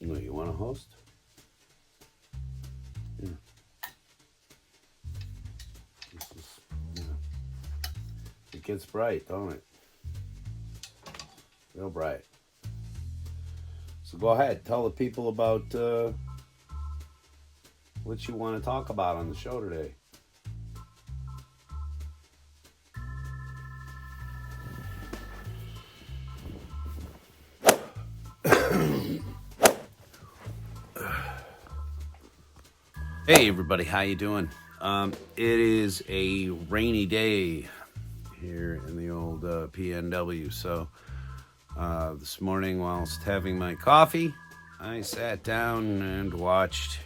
No, you want to host? Yeah. This is, yeah. It gets bright, don't it? Real bright. So go ahead, tell the people about what you want to talk about on the show today. Hey everybody, how you doing? It is a rainy day here in the old PNW. So this morning, whilst having my coffee, I sat down and watched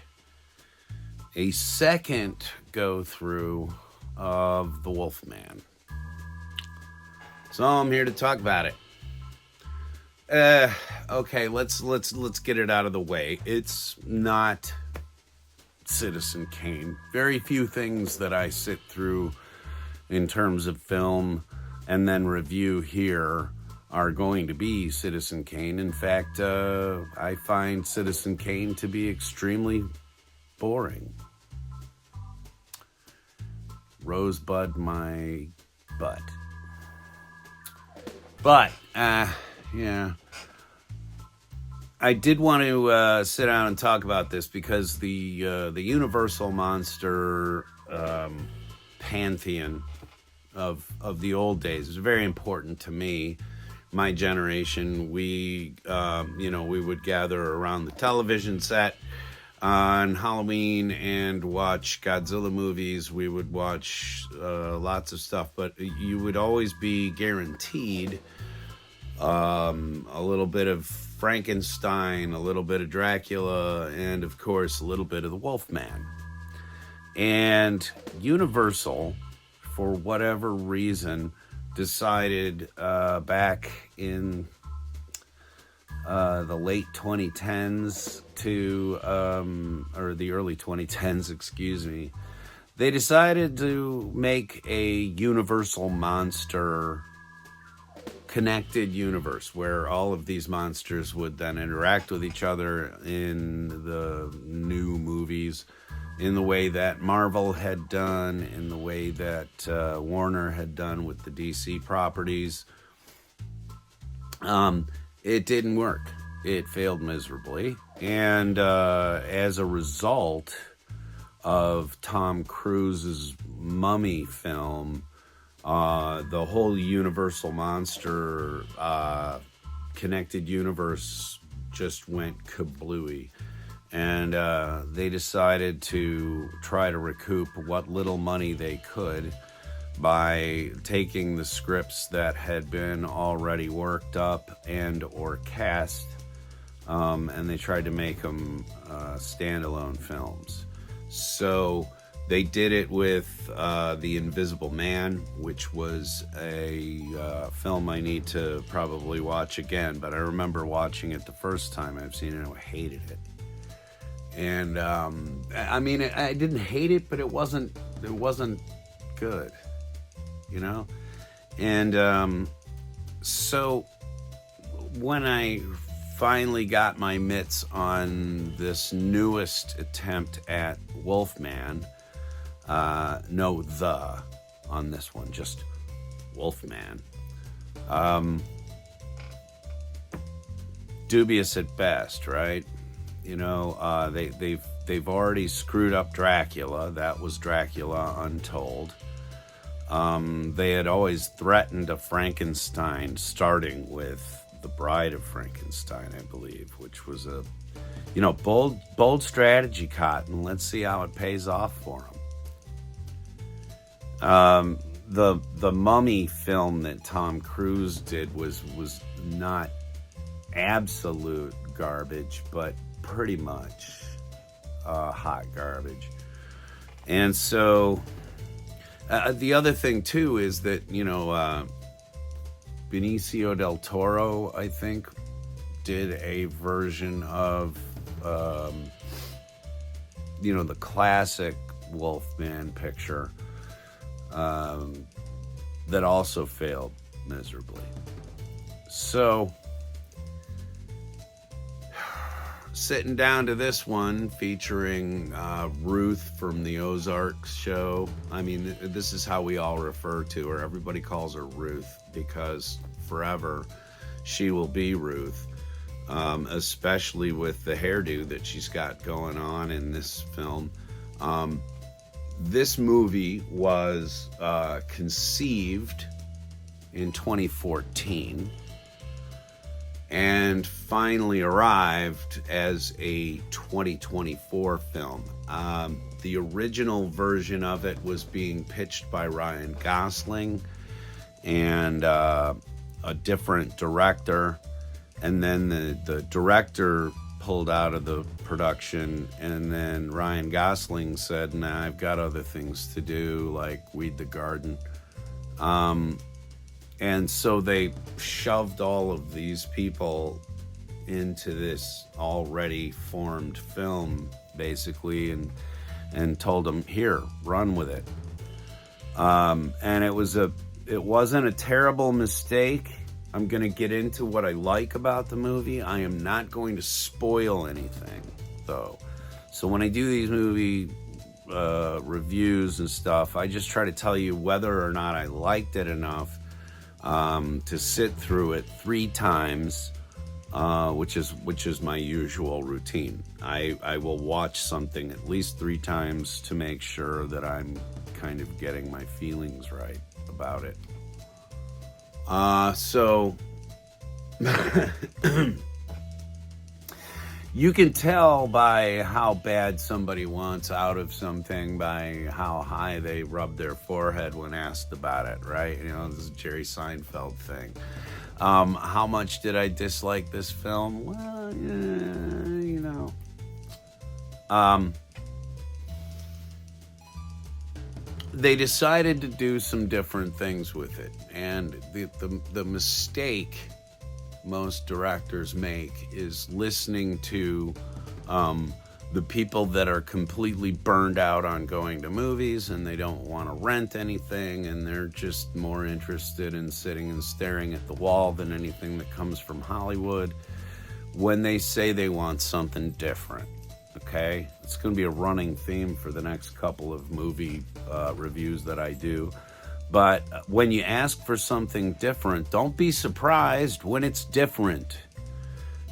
a second go through of The Wolfman. So I'm here to talk about it. Okay, let's get it out of the way. It's not Citizen Kane. Very few things that I sit through in terms of film and then review here are going to be Citizen Kane. In fact, I find Citizen Kane to be extremely boring. Rosebud my butt. But, yeah. I did want to sit down and talk about this because the Universal monster pantheon of the old days is very important to me. My generation, we would gather around the television set on Halloween and watch Godzilla movies. We would watch lots of stuff, but you would always be guaranteed a little bit of Frankenstein, a little bit of Dracula, and of course a little bit of the Wolfman. And Universal, for whatever reason, decided back in the late 2010s or the early 2010s, excuse me, they decided to make a Universal monster connected universe where all of these monsters would then interact with each other in the new movies in the way that Marvel had done, in the way that Warner had done with the DC properties. It didn't work. It failed miserably. And as a result of Tom Cruise's Mummy film, the whole Universal monster connected universe just went kablooey. And they decided to try to recoup what little money they could by taking the scripts that had been already worked up and or cast, and they tried to make them standalone films. So they did it with The Invisible Man, which was a film I need to probably watch again, but I remember watching it the first time I've seen it and I hated it. And I mean, I didn't hate it, but it wasn't good, you know? And so when I finally got my mitts on this newest attempt at Wolfman, no the on this one, just Wolfman, dubious at best, right? You know, they've already screwed up Dracula. That was Dracula Untold. They had always threatened a Frankenstein, starting with The Bride of Frankenstein, I believe, which was a, bold strategy, Cotton. Let's see how it pays off for them. The Mummy film that Tom Cruise did was not absolute garbage, but pretty much hot garbage. And so the other thing too is that Benicio del Toro, I think, did a version of the classic Wolfman picture that also failed miserably. So sitting down to this one featuring Ruth from the Ozarks show. I mean, this is how we all refer to her. Everybody calls her Ruth because forever she will be Ruth, especially with the hairdo that she's got going on in this film. This movie was conceived in 2014 and finally arrived as a 2024 film. The original version of it was being pitched by Ryan Gosling and a different director, and then the director pulled out of the production, and then Ryan Gosling said, nah, I've got other things to do, like weed the garden. And so they shoved all of these people into this already formed film, basically, and told them, here, run with it. And it wasn't a terrible mistake. I'm going to get into what I like about the movie. I am not going to spoil anything, though. So when I do these movie reviews and stuff, I just try to tell you whether or not I liked it enough to sit through it 3 times, which is my usual routine. I will watch something at least 3 times to make sure that I'm kind of getting my feelings right about it. So you can tell by how bad somebody wants out of something by how high they rub their forehead when asked about it, right? You know, this is a Jerry Seinfeld thing. How much did I dislike this film? Well, you know. They decided to do some different things with it, and the mistake most directors make is listening to the people that are completely burned out on going to movies, and they don't want to rent anything, and they're just more interested in sitting and staring at the wall than anything that comes from Hollywood, when they say they want something different. Okay, it's going to be a running theme for the next couple of movie reviews that I do. But when you ask for something different, don't be surprised when it's different.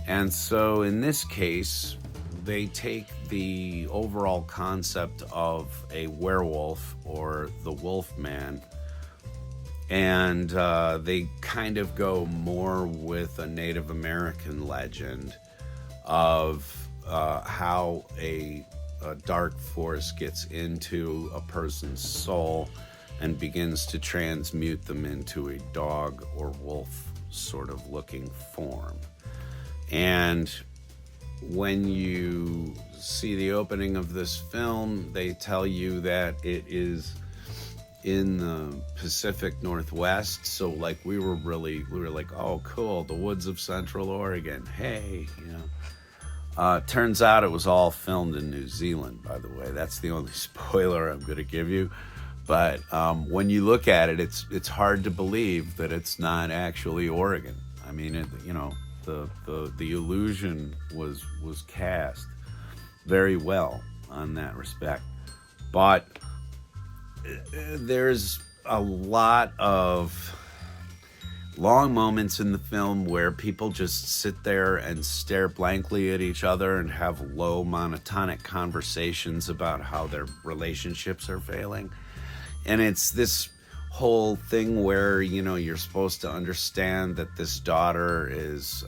And so in this case, they take the overall concept of a werewolf or the Wolfman, and they kind of go more with a Native American legend of how a dark force gets into a person's soul and begins to transmute them into a dog or wolf sort of looking form. And when you see the opening of this film, they tell you that it is in the Pacific Northwest. So like we were like, oh cool, the woods of Central Oregon, hey, you know. Turns out it was all filmed in New Zealand, by the way. That's the only spoiler I'm going to give you. But when you look at it, it's hard to believe that it's not actually Oregon. I mean, the illusion was cast very well on that respect. But there's a lot of long moments in the film where people just sit there and stare blankly at each other and have low monotonic conversations about how their relationships are failing. And it's this whole thing where, you know, you're supposed to understand that this daughter is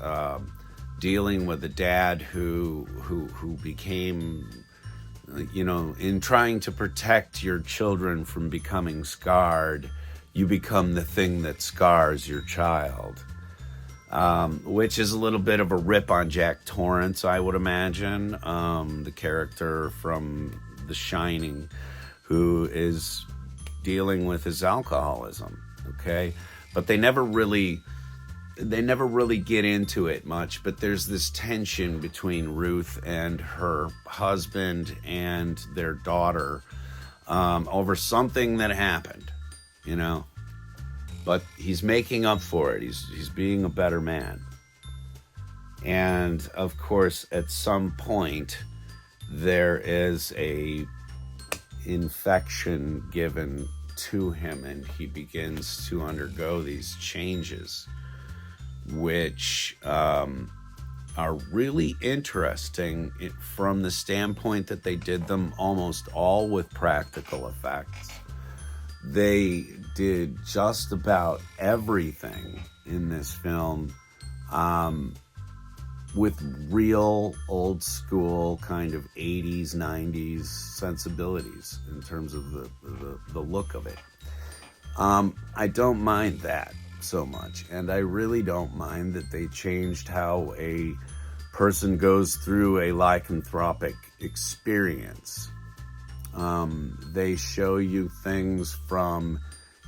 dealing with a dad who became, you know, in trying to protect your children from becoming scarred, you become the thing that scars your child, which is a little bit of a rip on Jack Torrance, I would imagine, the character from The Shining, who is dealing with his alcoholism, okay? But they never really get into it much, but there's this tension between Ruth and her husband and their daughter over something that happened. You know, but he's making up for it. He's being a better man. And of course, at some point, there is a infection given to him, and he begins to undergo these changes, which are really interesting from the standpoint that they did them almost all with practical effects. They did just about everything in this film with real old school kind of 80s, 90s sensibilities in terms of the look of it. I don't mind that so much, and I really don't mind that they changed how a person goes through a lycanthropic experience. They show you things from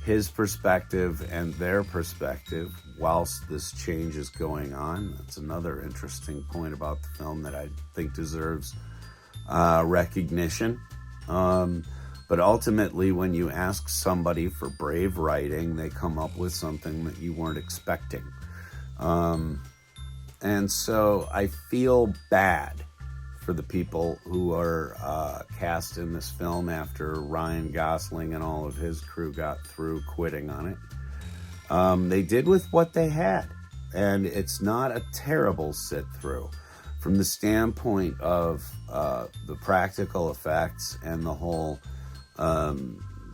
his perspective and their perspective whilst this change is going on. That's another interesting point about the film that I think deserves recognition. But ultimately, when you ask somebody for brave writing, they come up with something that you weren't expecting. And so I feel bad for the people who are cast in this film after Ryan Gosling and all of his crew got through quitting on it. They did with what they had, and it's not a terrible sit-through. From the standpoint of the practical effects and the whole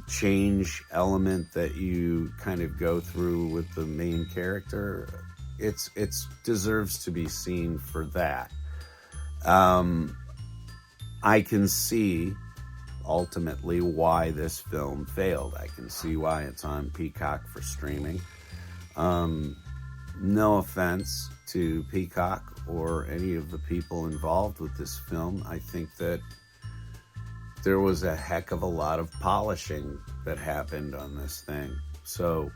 change element that you kind of go through with the main character, it's deserves to be seen for that. I can see ultimately why this film failed. I can see why it's on Peacock for streaming. No offense to Peacock or any of the people involved with this film. I think that there was a heck of a lot of polishing that happened on this thing. So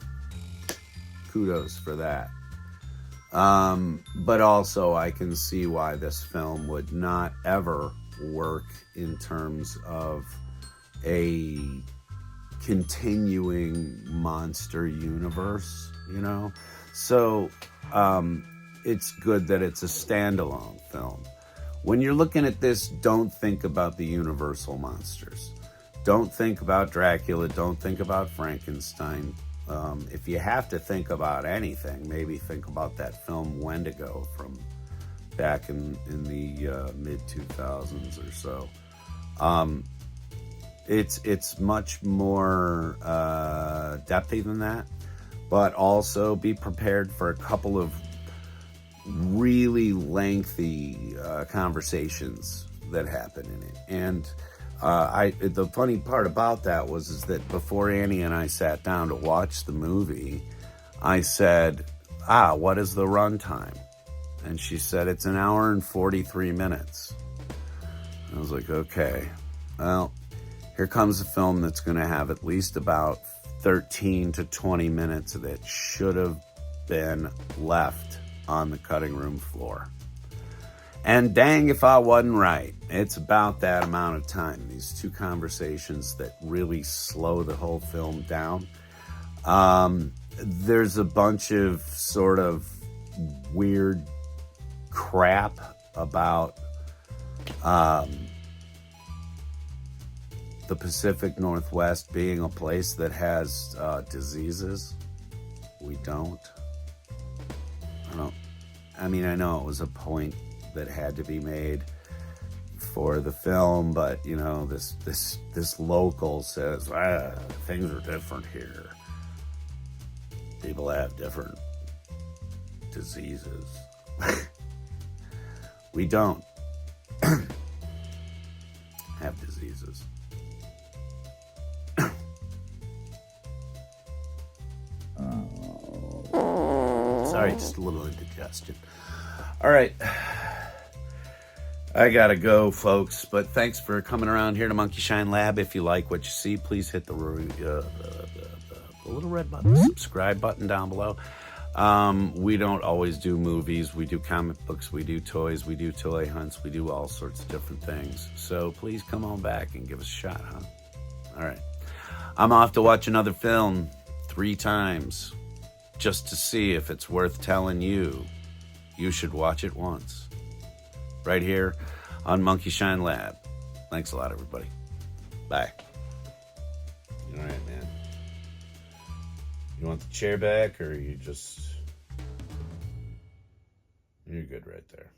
kudos for that. But also I can see why this film would not ever work in terms of a continuing monster universe, you know? So, it's good that it's a standalone film. When you're looking at this, don't think about the Universal monsters. Don't think about Dracula. Don't think about Frankenstein. If you have to think about anything, maybe think about that film Wendigo from back in the mid-2000s or so. It's much more depthy than that, but also be prepared for a couple of really lengthy conversations that happen in it. And the funny part about that is that before Annie and I sat down to watch the movie, I said, what is the runtime? And she said, it's 1 hour and 43 minutes. I was like, okay, well, here comes a film that's going to have at least about 13 to 20 minutes that should have been left on the cutting room floor. And dang if I wasn't right. It's about that amount of time. These two conversations that really slow the whole film down. There's a bunch of sort of weird crap about the Pacific Northwest being a place that has diseases. We don't. I know it was a point that had to be made for the film, but you know, this local says, things are different here. People have different diseases. We don't have diseases. Sorry, just a little indigestion. All right. I gotta go, folks, but thanks for coming around here to Monkey Shine Lab. If you like what you see, please hit the little red button, subscribe button down below. We don't always do movies. We do comic books, we do toys, we do toy hunts, we do all sorts of different things. So please come on back and give us a shot, huh? All right. I'm off to watch another film 3 times just to see if it's worth telling you you should watch it once. Right here on Monkey Shine Lab. Thanks a lot, everybody. Bye. All right, man. You want the chair back, or you just... You're good right there.